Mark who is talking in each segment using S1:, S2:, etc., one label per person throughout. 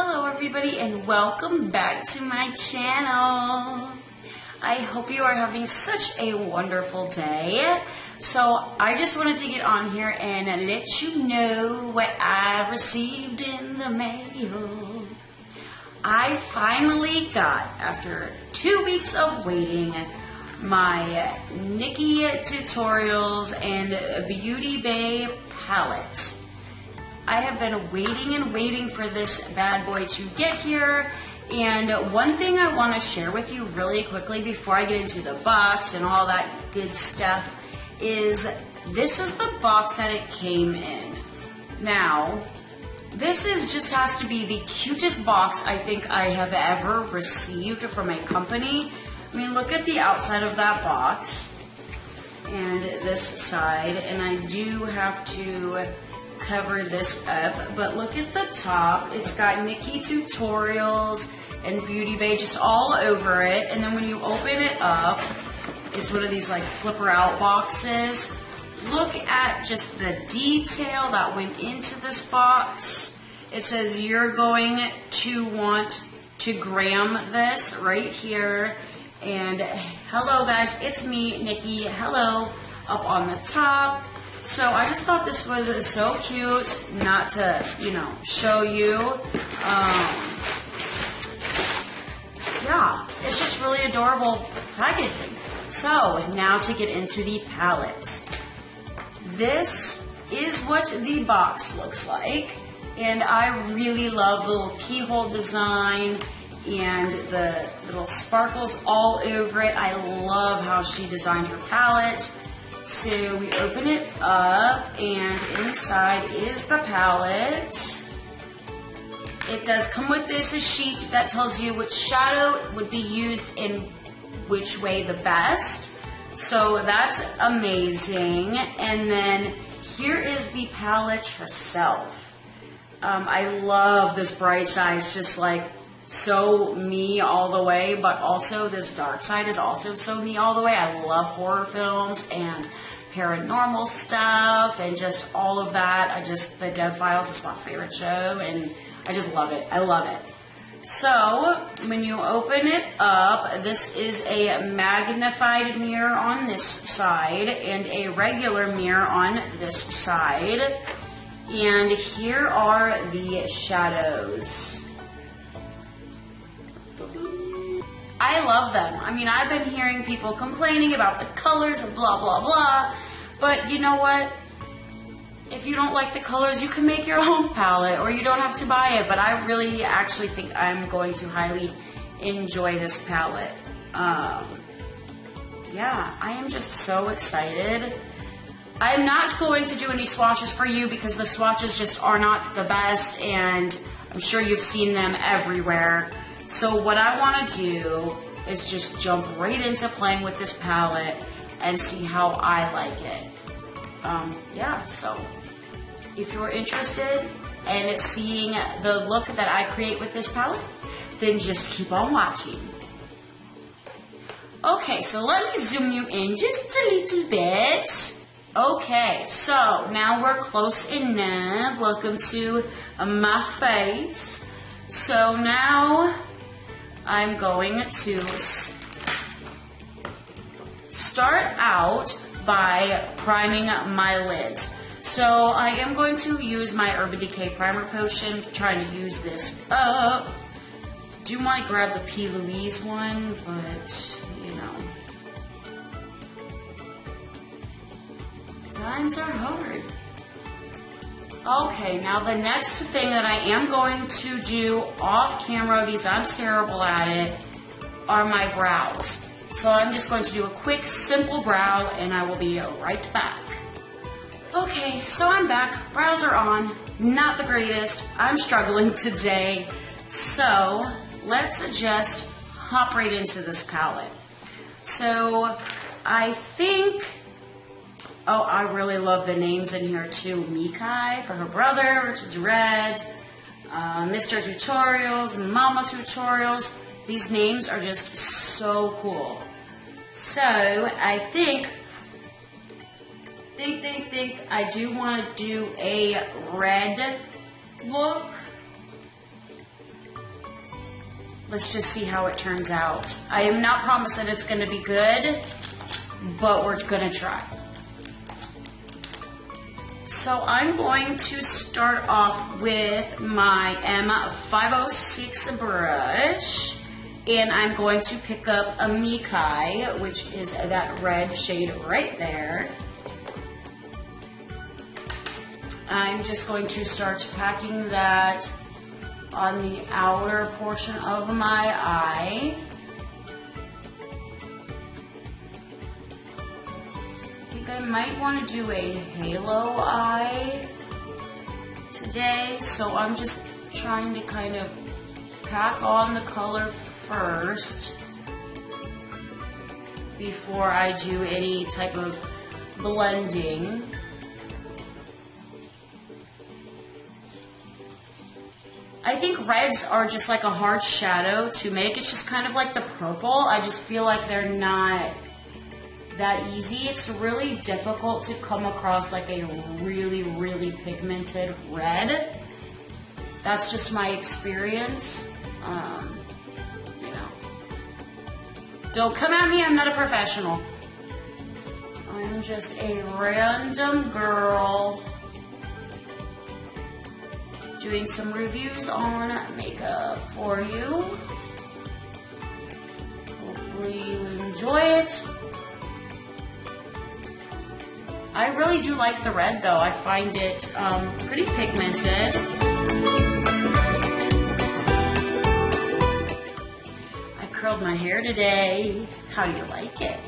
S1: Hello everybody and welcome back to my channel. I hope you are having such a wonderful day. So I just wanted to get on here and let you know what I received in the mail. I finally got, after 2 weeks of waiting, my Nikki Tutorials and Beauty Bay palette. I have been waiting and waiting for this bad boy to get here, and one thing I want to share with you really quickly before I get into the box and all that good stuff is this is the box that it came in. Now, this just has to be the cutest box I think I have ever received from a company. I mean, look at the outside of that box and this side, and I do have to cover this up, but look at the top. It's got Nikki Tutorials and Beauty Bay just all over it, and then when you open it up, it's one of these like flipper out boxes. Look at just the detail that went into this box. It says you're going to want to gram this right here, and hello guys, it's me, Nikki, hello, up on the top. So I just thought this was so cute, not to, show you. Yeah, it's just really adorable packaging. So now to get into the palette. This is what the box looks like. And I really love the little keyhole design and the little sparkles all over it. I love how she designed her palette. So we open it up, and inside is the palette. It does come with this sheet that tells you which shadow would be used in which way the best. So that's amazing. And then here is the palette herself. I love this bright side. It's just like so me all the way, but also this dark side is also so me all the way. I love horror films and paranormal stuff and just all of that. The Dead Files is my favorite show, and I just love it. I love it. So when you open it up, this is a magnified mirror on this side and a regular mirror on this side. And here are the shadows. I love them. I mean, I've been hearing people complaining about the colors and blah, blah, blah. But you know what? If you don't like the colors, you can make your own palette, or you don't have to buy it. But I really actually think I'm going to highly enjoy this palette. Yeah, I am just so excited. I'm not going to do any swatches for you because the swatches just are not the best, and I'm sure you've seen them everywhere. So what I want to do is just jump right into playing with this palette and see how I like it. Yeah, so if you're interested in seeing the look that I create with this palette, then just keep on watching. Okay, so let me zoom you in just a little bit. Okay, so now we're close enough. Welcome to my face. So now I'm going to start out by priming my lids. So I am going to use my Urban Decay Primer Potion, trying to use this up. Do want to grab the P. Louise one, but times are hard. Okay, now the next thing that I am going to do off camera, because I'm terrible at it, are my brows. So I'm just going to do a quick, simple brow, and I will be right back. Okay, so I'm back. Brows are on. Not the greatest. I'm struggling today. So let's just hop right into this palette. So I think... Oh, I really love the names in here too. Mikai for her brother, which is red. Mr. Tutorials, Mama Tutorials. These names are just so cool. So I think I do want to do a red look. let's just see how it turns out. I am not promising it's going to be good, but we're going to try. So I'm going to start off with my M506 brush, and I'm going to pick up a Mikai, which is that red shade right there. I'm just going to start packing that on the outer portion of my eye. I might want to do a halo eye today, so I'm just trying to kind of pack on the color first before I do any type of blending. I think reds are just like a hard shadow to make. It's just kind of like the purple. I just feel like they're not that easy. It's really difficult to come across like a really, really pigmented red. That's just my experience. You know, don't come at me, I'm not a professional. I'm just a random girl doing some reviews on makeup for you. Hopefully you enjoy it. I really do like the red though. I find it pretty pigmented. I curled my hair today. How do you like it?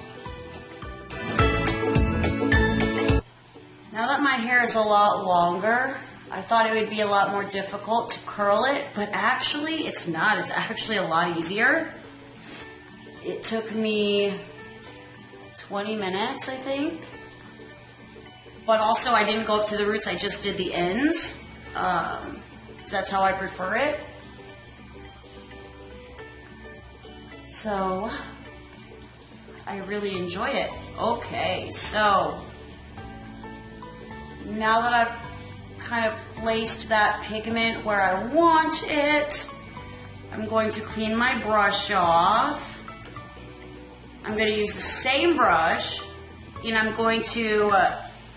S1: Now that my hair is a lot longer, I thought it would be a lot more difficult to curl it, but actually it's not. It's actually a lot easier. It took me 20 minutes, I think. But also I didn't go up to the roots, I just did the ends. That's how I prefer it. So, I really enjoy it. Okay, so, now that I've kind of placed that pigment where I want it, I'm going to clean my brush off. I'm going to use the same brush, and I'm going to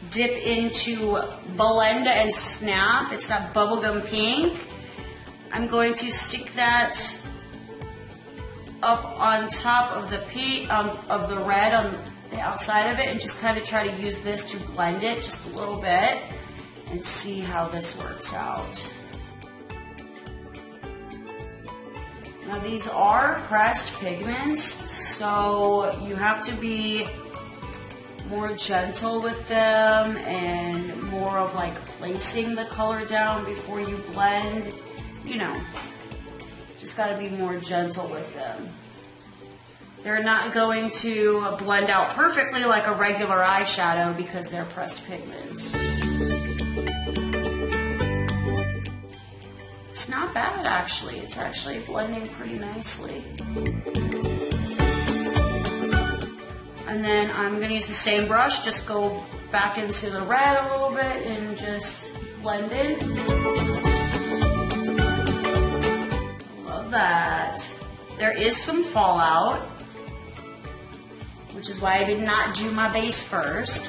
S1: dip into Blend and Snap. It's that bubblegum pink. I'm going to stick that up on top of the of the red on the outside of it, and just kind of try to use this to blend it just a little bit and see how this works out. Now these are pressed pigments, so you have to be more gentle with them and more of like placing the color down before you blend. You know, just got to be more gentle with them. They're not going to blend out perfectly like a regular eyeshadow because they're pressed pigments. It's not bad actually. It's actually blending pretty nicely. And then I'm going to use the same brush, just go back into the red a little bit and just blend it. Love that. There is some fallout, which is why I did not do my base first.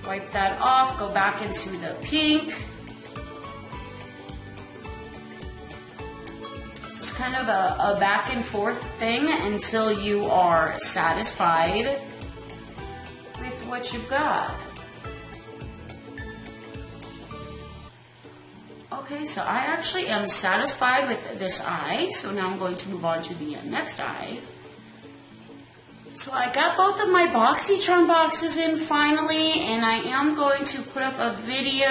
S1: Wipe that off, go back into the pink. Kind of a back and forth thing until you are satisfied with what you've got. Okay, so I actually am satisfied with this eye, so now I'm going to move on to the next eye. So I got both of my BoxyCharm boxes in finally, and I am going to put up a video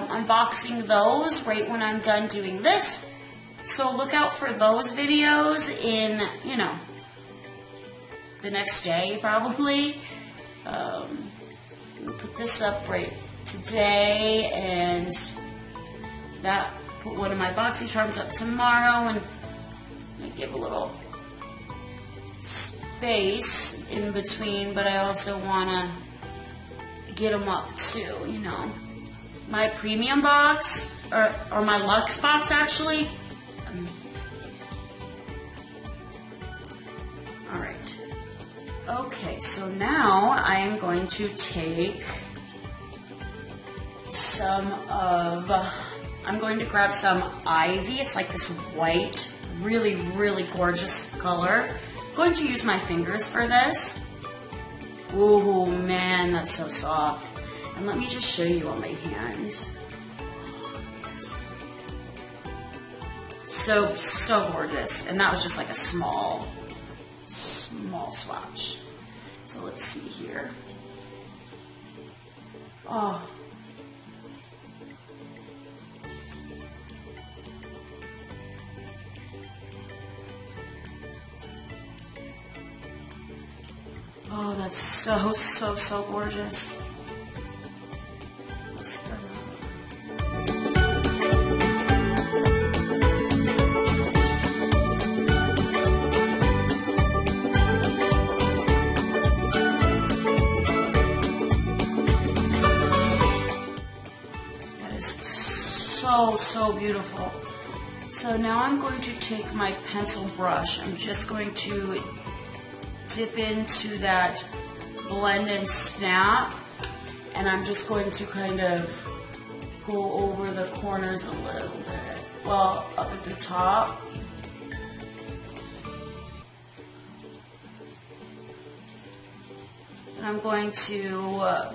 S1: unboxing those right when I'm done doing this. So look out for those videos in, you know, the next day probably. Put this up right today, and that put one of my BoxyCharms up tomorrow, and I give a little space in between, but I also want to get them up too, you know. My premium box, or my luck spots actually. All right. Okay, so now I am going to take I'm going to grab some ivy. It's like this white, really, really gorgeous color. I'm going to use my fingers for this. Oh man, that's so soft. And let me just show you on my hand. So gorgeous. And that was just like a small swatch. So let's see here. Oh. Oh, that's so gorgeous. That is so beautiful. So now I'm going to take my pencil brush. I'm just going to dip into that blend and snap, and I'm just going to kind of go over the corners a little bit. Well, up at the top. And I'm going to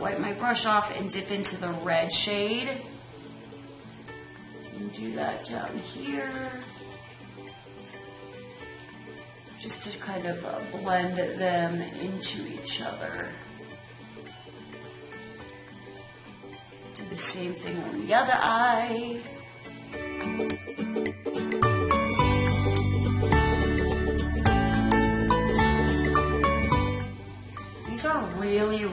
S1: wipe my brush off and dip into the red shade. And do that down here. Just to kind of blend them into each other. Do the same thing on the other eye. These are really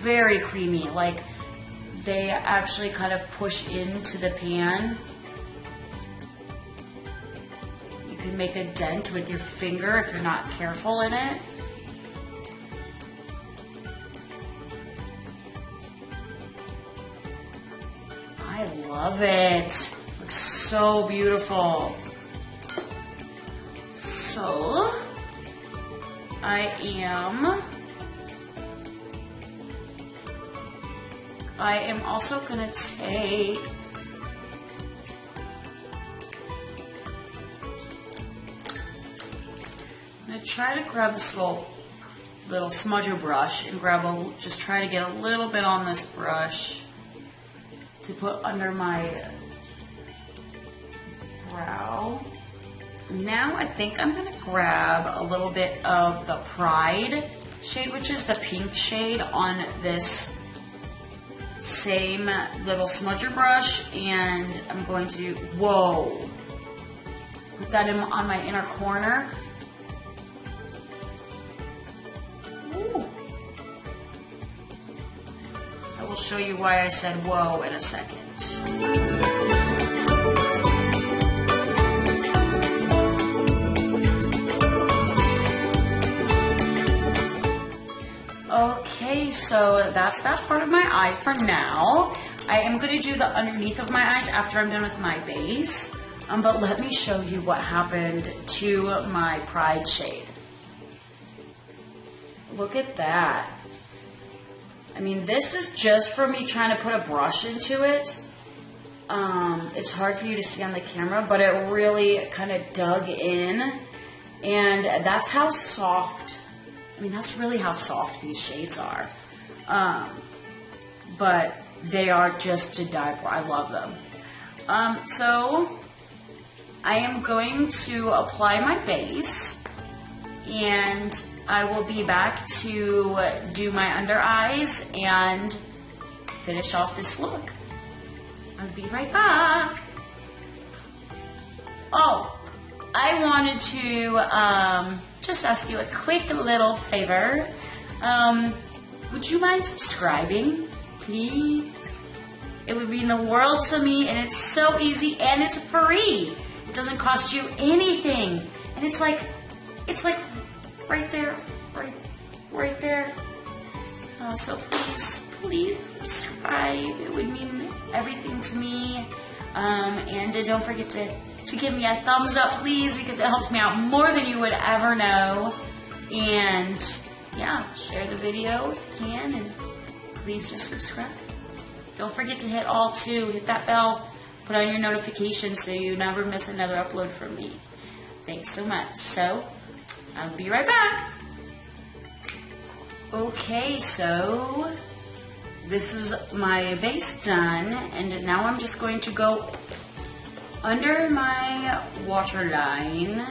S1: very creamy. Like, they actually kind of push into the pan. You can make a dent with your finger if you're not careful in it. I love it. Looks so beautiful. So, I am also gonna take I'm gonna try to grab this little smudger brush and just try to get a little bit on this brush to put under my brow. Now I think I'm gonna grab a little bit of the Pride shade, which is the pink shade, on this same little smudger brush, and I'm going to, put that on my inner corner. Ooh. I will show you why I said whoa in a second. Okay, so that's that part of my eyes for now. I am going to do the underneath of my eyes after I'm done with my base. But let me show you what happened to my Pride shade. Look at that. I mean, this is just for me trying to put a brush into it. It's hard for you to see on the camera, but it really kind of dug in. And that's how soft, that's really how soft these shades are. But they are just to die for. I love them. So I am going to apply my base, and I will be back to do my under eyes and finish off this look. I'll be right back. Oh, I wanted to just ask you a quick little favor. Would you mind subscribing, please? It would mean the world to me, and it's so easy, and it's free. It doesn't cost you anything, and it's like right there, right there. So please subscribe. It would mean everything to me. And don't forget to give me a thumbs up, please, because it helps me out more than you would ever know. And yeah, share the video if you can, and please just subscribe. Don't forget to hit all too. Hit that bell. Put on your notifications so you never miss another upload from me. Thanks so much. So, I'll be right back. Okay, so this is my base done, and now I'm just going to go under my waterline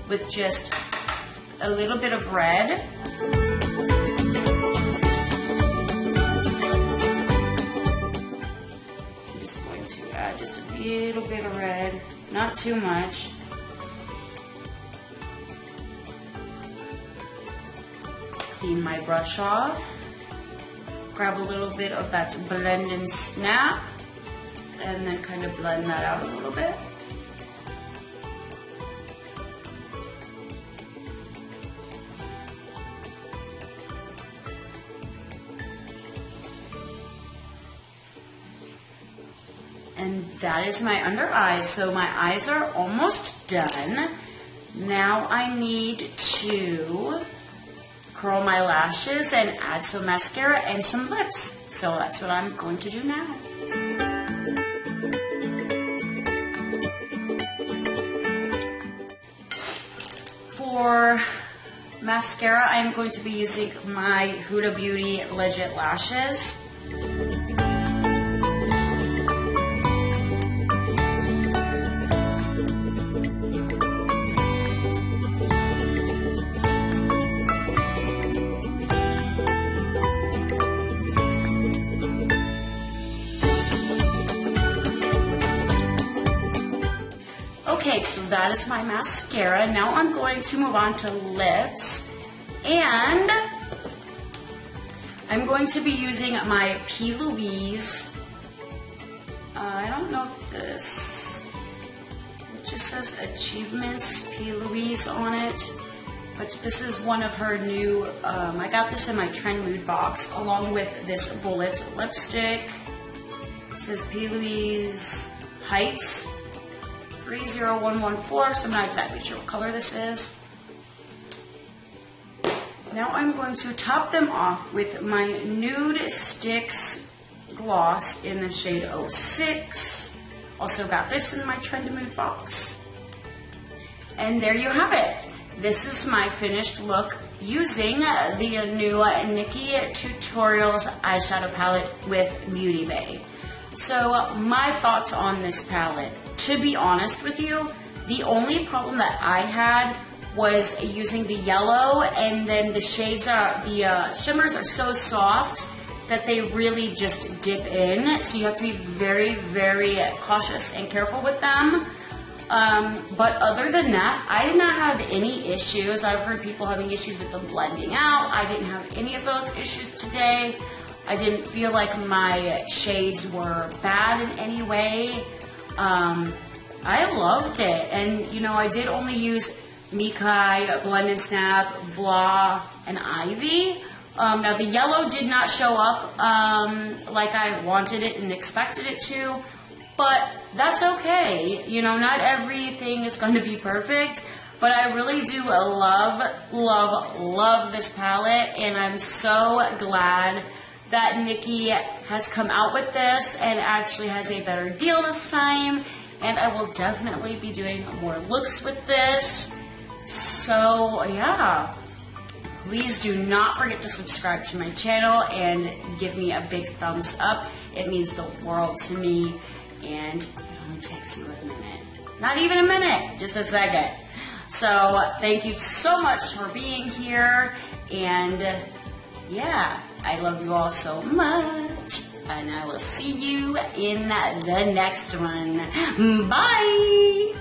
S1: with just a little bit of red. So I'm just going to add just a little bit of red, not too much. Clean my brush off, grab a little bit of that blend and snap, and then kind of blend that out a little bit. And that is my under eyes. So my eyes are almost done. Now I need to curl my lashes and add some mascara and some lips. So that's what I'm going to do now. For mascara, I'm going to be using my Huda Beauty Legit Lashes. Okay, so that is my mascara. Now I'm going to move on to lips, and I'm going to be using my P. Louise. I don't know if this, it just says Achievements P. Louise on it, but this is one of her new, I got this in my Trend Mood box along with this bullet lipstick. It says P. Louise Heights 30114, so I'm not exactly sure what color this is. Now I'm going to top them off with my Nude Sticks gloss in the shade 06. Also got this in my Trend Mood box. And there you have it. This is my finished look using the new Nikki Tutorials eyeshadow palette with Beauty Bay. So my thoughts on this palette. To be honest with you, the only problem that I had was using the yellow, and then the shades are, the shimmers are so soft that they really just dip in. So you have to be very, very cautious and careful with them. But other than that, I did not have any issues. I've heard people having issues with them blending out. I didn't have any of those issues today. I didn't feel like my shades were bad in any way. I loved it, and you know, I did only use Mikai, Blend and Snap, Vla, and Ivy. Now the yellow did not show up like I wanted it and expected it to, but that's okay. You know, not everything is going to be perfect, but I really do love this palette, and I'm so glad that Nikki has come out with this and actually has a better deal this time, and I will definitely be doing more looks with this. So yeah, please do not forget to subscribe to my channel and give me a big thumbs up. It means the world to me, and it only takes you a minute. Not even a minute, just a second. So thank you so much for being here, and yeah, I love you all so much, and I will see you in the next one. Bye!